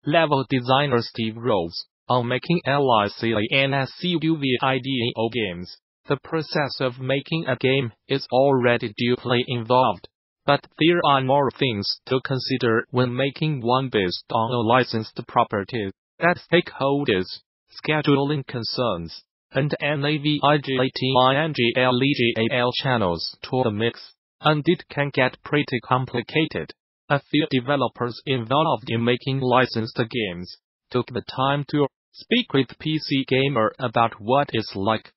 level designer Steve Rose, on making licensed games. The process of making a game is already deeply involved, but there are more things to consider when making one based on a licensed property. That stakeholders, scheduling concerns, and navigation channels to the mix, and it can get pretty complicated. A few developers involved in making licensed games took the time to speak with PC Gamer about what it's like.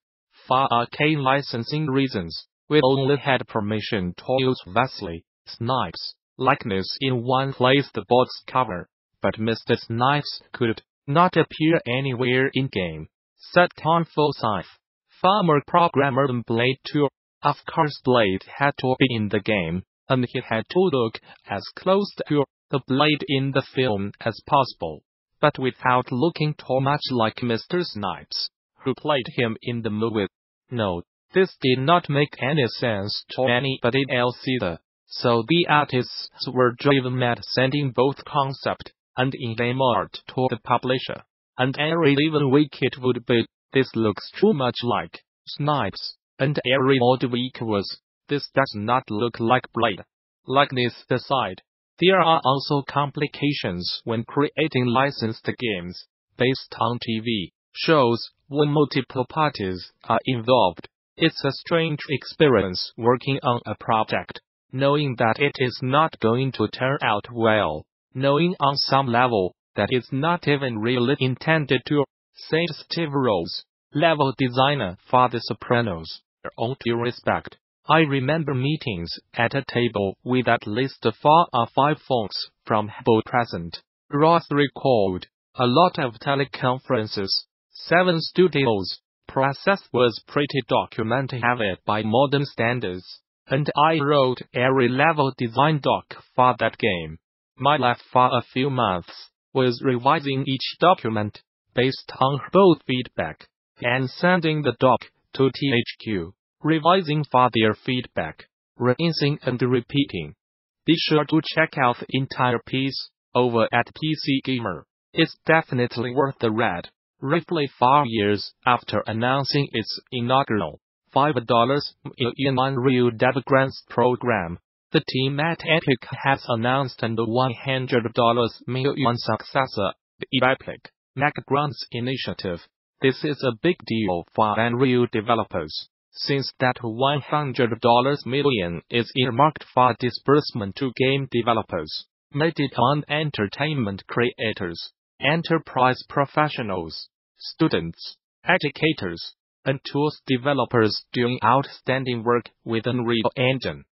For arcane licensing reasons, we only had permission to use Wesley Snipes' likeness in one place the box cover, but Mr. Snipes could not appear anywhere in-game. Set on Forsyth, former programmer in Blade 2. Of course Blade had to be in the game, and he had to look as close to the Blade in the film as possible, but without looking too much like Mr. Snipes, who played him in the movie. No, this did not make any sense to anybody else either, so the artists were driven mad sending both concept and in-game art to the publisher. And every even week it would be, this looks too much like Snipes, and every odd week was, this does not look like Blade. Likeness aside, there are also complications when creating licensed games based on TV shows when multiple parties are involved. It's a strange experience working on a project, knowing that it is not going to turn out well, knowing on some level that it's not even really intended to, said Steve Rose, level designer for The Sopranos. All due respect, I remember meetings at a table with at least 4 or 5 folks from both present. Ross recalled, a lot of teleconferences, 7 studios, process was pretty document heavy by modern standards, and I wrote every level design doc for that game. My life for a few months was revising each document, based on both feedback, and sending the doc to THQ, revising for their feedback, rinsing and repeating. Be sure to check out the entire piece over at PC Gamer. It's definitely worth the read. Roughly 4 years after announcing its inaugural $5 million Unreal Dev Grants program, the team at Epic has announced a $100 million successor, the Epic Mega Grants Initiative. This is a big deal for Unreal developers, since that $100 million is earmarked for disbursement to game developers, made-it-on entertainment creators, enterprise professionals, students, educators, and tools developers doing outstanding work with Unreal Engine,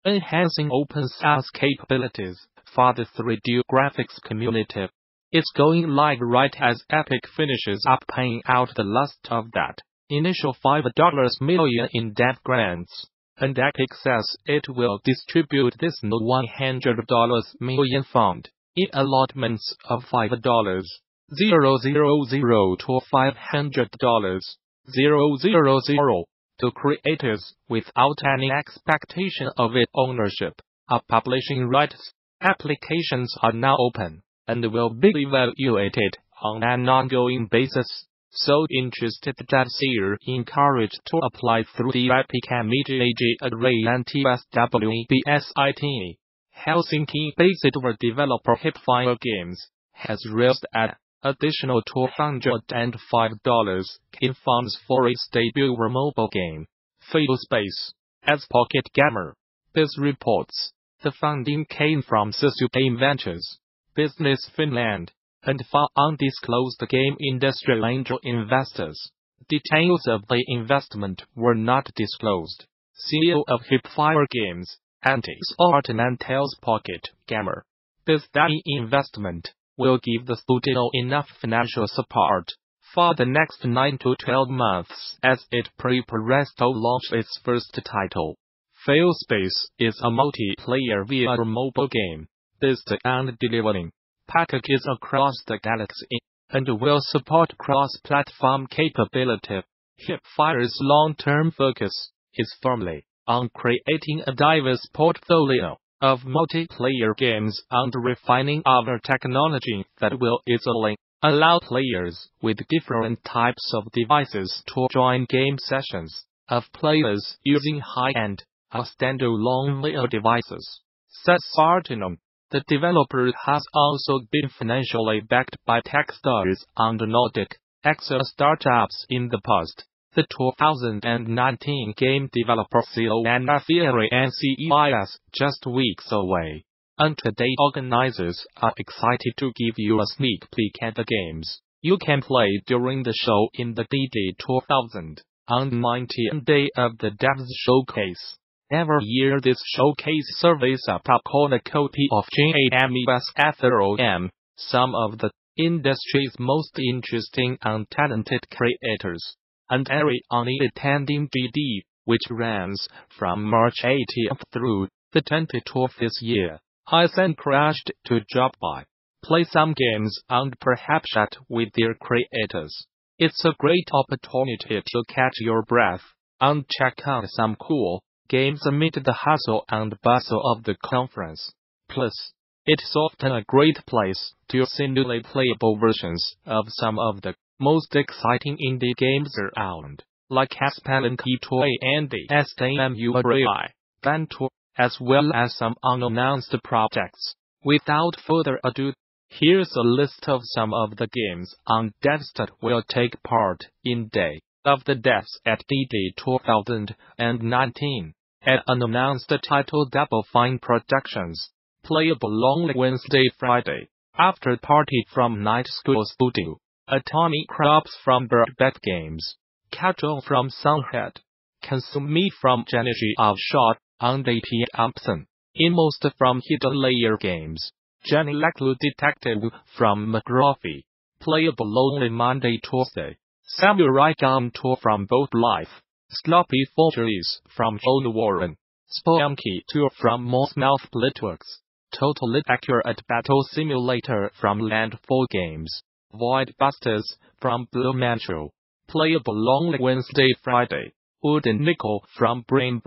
enhancing open source capabilities for the 3D graphics community. It's going live right as Epic finishes up paying out the last of that initial $5 million in dev grants, and Epic says it will distribute this new $100 million fund in allotments of $5,000 to $500,000 to creators without any expectation of its ownership. Publishing rights applications are now open and will be evaluated on an ongoing basis. So interested that you're encouraged to apply through the Epic Media Array and TSWBSIT. Helsinki-based developer Hipfire Games has raised an additional $205 in funds for its debut mobile game, Fatal Space. As Pocket Gamer Biz reports, the funding came from Sisubane Ventures, Business Finland, and for undisclosed game industry angel investors. Details of the investment were not disclosed. CEO of Hipfire Games, Antis Ortanen tells Pocket Gamer, this investment will give the studio enough financial support for the next 9 to 12 months as it prepares to launch its first title. Fatal Space is a multiplayer VR mobile game, based on delivering packages across the galaxy, and will support cross-platform capability. Hipfire's long-term focus is firmly on creating a diverse portfolio of multiplayer games and refining our technology that will easily allow players with different types of devices to join game sessions of players using high-end or standalone VR devices. Says Artinom. The developer has also been financially backed by Techstars and Nordic Excel startups in the past. The 2019 Game Developer Conference and CES just weeks away, and today organizers are excited to give you a sneak peek at the games you can play during the show in the DD 2019 Day of the Devs Showcase. Every year this showcase serves up a cornucopia of GAMES, some of the industry's most interesting and talented creators. And every only attending GD, which runs from March 18th through the 22nd this year, has encouraged to drop by, play some games and perhaps chat with their creators. It's a great opportunity to catch your breath and check out some cool games amid the hustle and bustle of the conference. Plus, it's often a great place to simulate playable versions of some of the most exciting indie games around, like Spelunky 2 and the SAMURAI Bantour, as well as some unannounced projects. Without further ado, here's a list of some of the games and devs that will take part in Day of the Devs at DD 2019. An unannounced title Double Fine Productions, playable Lonely Wednesday Friday, After Party from Night School Studio, Atomic Crops from Bird Games, Casual from Sunhead, Consume Me from Genegy Offshot, and AP Ampson, Inmost from Hidden Layer Games, Jenny Lacklu Detective from McGraw-Hill, playable Lonely Monday Tuesday, Samurai Gun Tour from Boat Life, Sloppy Forgeries from John Warren, Spelunky 2 from Mossmouth Blitworks, Totally Accurate Battle Simulator from Landfall Games, Void Busters from Blue Mantle, playable Lonely Wednesday Friday, Wood and Nickel from Brain,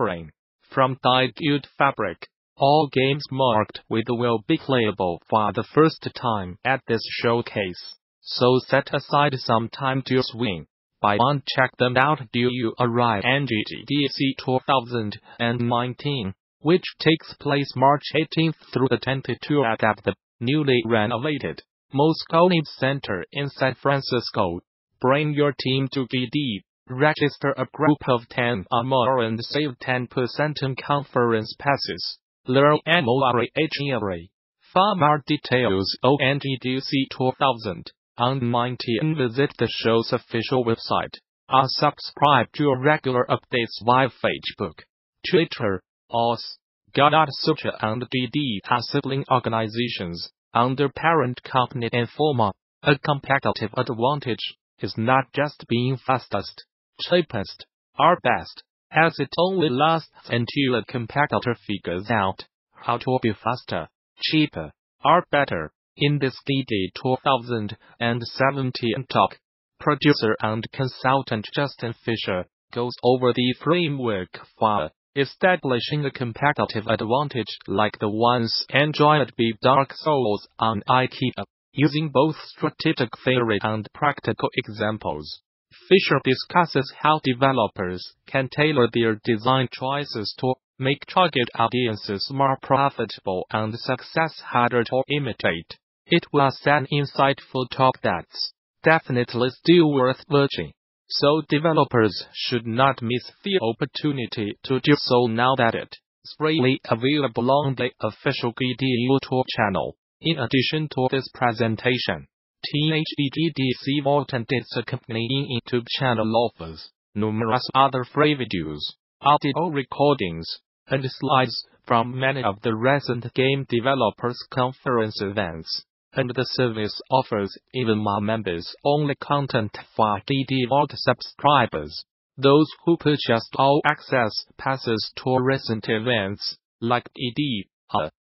from Dyed Good Fabric. All games marked with will be playable for the first time at this showcase, so set aside some time to swing by and check them out. Do you arrive at GDC 2019, which takes place March 18th through the 22nd at the newly renovated Moscone Center in San Francisco. Bring your team to GD, register a group of 10 or more and save 10% on conference passes. Learn more. For more details on GDC 2019, visit the show's official website, or subscribe to regular updates via Facebook, Twitter, or Gamasutra and GD are sibling organizations under parent company Informa. A competitive advantage is not just being fastest, cheapest, or best, as it only lasts until a competitor figures out how to be faster, cheaper, or better. In this DD 2017 talk, producer and consultant Justin Fisher goes over the framework for establishing a competitive advantage like the ones enjoyed by Dark Souls and IKEA, using both strategic theory and practical examples. Fisher discusses how developers can tailor their design choices to make target audiences more profitable and success harder to imitate. It was an insightful talk that's definitely still worth watching, so developers should not miss the opportunity to do so now that it's freely available on the official GD YouTube channel. In addition to this presentation, THEGDC Vault and its accompanying YouTube channel offers numerous other free videos, audio recordings, and slides from many of the recent Game Developers Conference events. And the service offers even more members-only content for DD Vault subscribers. Those who purchased all-access passes to recent events, like DD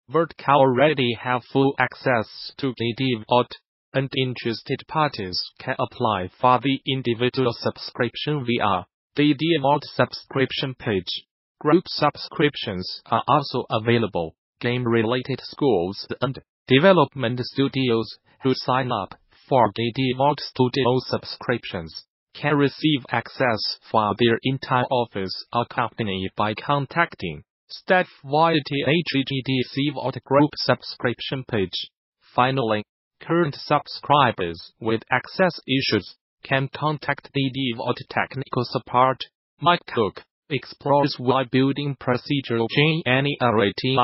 Vault, already have full access to DD Vault, and interested parties can apply for the individual subscription via the DD Vault subscription page. Group subscriptions are also available. game-related schools and development studios who sign up for Development Studio subscriptions can receive access via their entire office or company by contacting staff via the HGGDC Vault Group subscription page. Finally, current subscribers with access issues can contact the Vault technical support. Mike Cook explores why building procedural generating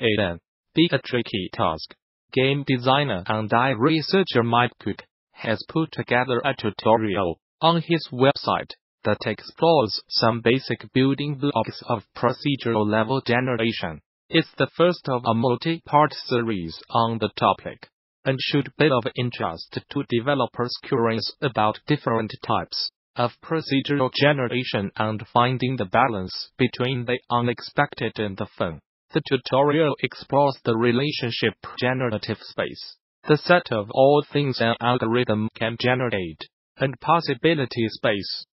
can be a tricky task. Game designer and AI researcher Mike Cook has put together a tutorial on his website that explores some basic building blocks of procedural level generation. It's the first of a multi-part series on the topic, and should be of interest to developers curious about different types of procedural generation and finding the balance between the unexpected and the fun. The tutorial explores the relationship generative space, the set of all things an algorithm can generate, and possibility space,